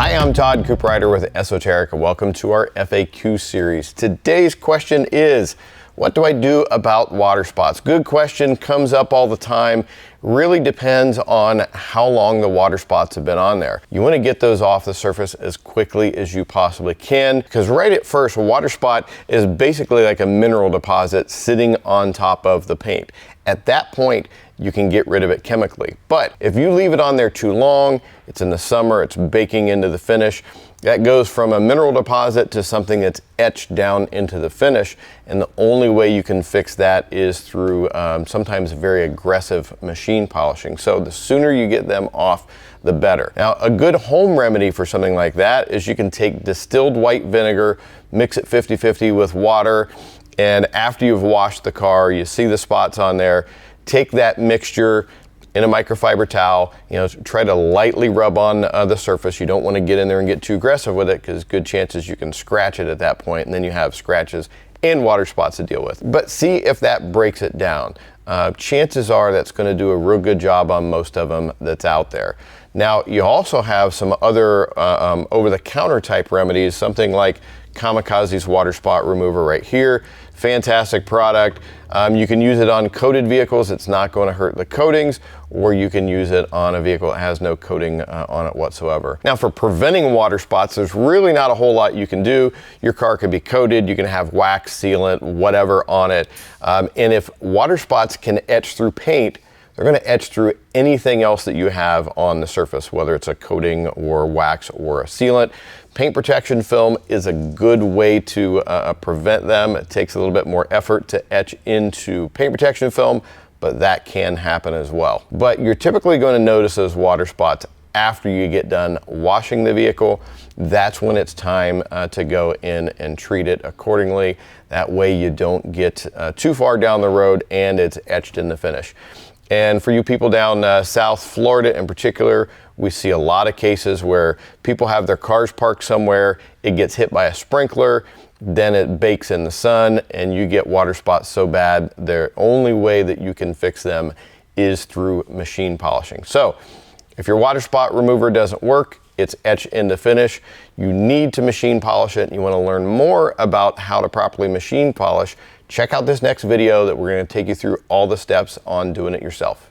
Hi, I'm Todd Cooprider with Esoteric, and welcome to our FAQ series. Today's question is, what do I do about water spots? Good question, comes up all the time. Really depends on how long the water spots have been on there. You want to get those off the surface as quickly as you possibly can, because right at first, a water spot is basically like a mineral deposit sitting on top of the paint. At that point, you can get rid of it chemically. But if you leave it on there too long, it's in the summer, it's baking into the finish, that goes from a mineral deposit to something that's etched down into the finish. And the only way you can fix that is through sometimes very aggressive machine polishing. So the sooner you get them off, the better. Now, a good home remedy for something like that is you can take distilled white vinegar, mix it 50-50 with water, and after you've washed the car, you see the spots on there, take that mixture in a microfiber towel, try to lightly rub on the surface. You don't want to get in there and get too aggressive with it, because good chances you can scratch it at that point, and then you have scratches and water spots to deal with. But see if that breaks it down. Chances are that's going to do a real good job on most of them that's out there. Now, you also have some other over-the-counter type remedies, something like Kamikaze's water spot remover right here. Fantastic product. You can use it on coated vehicles. It's not going to hurt the coatings, or you can use it on a vehicle that has no coating on it whatsoever. Now, for preventing water spots, there's really not a whole lot you can do. Your car could be coated. You can have wax, sealant, whatever on it. And if water spots can etch through paint, they're going to etch through anything else that you have on the surface, whether it's a coating or wax or a sealant. Paint protection film is a good way to prevent them. It takes a little bit more effort to etch into paint protection film, but that can happen as well. But you're typically going to notice those water spots after you get done washing the vehicle. That's when it's time to go in and treat it accordingly. That way you don't get too far down the road and it's etched in the finish. And for you people down South Florida in particular, we see a lot of cases where people have their cars parked somewhere, it gets hit by a sprinkler, then it bakes in the sun, and you get water spots so bad, the only way that you can fix them is through machine polishing. So if your water spot remover doesn't work, it's etched into finish, you need to machine polish it. You want to learn more about how to properly machine polish, check out this next video that we're going to take you through all the steps on doing it yourself.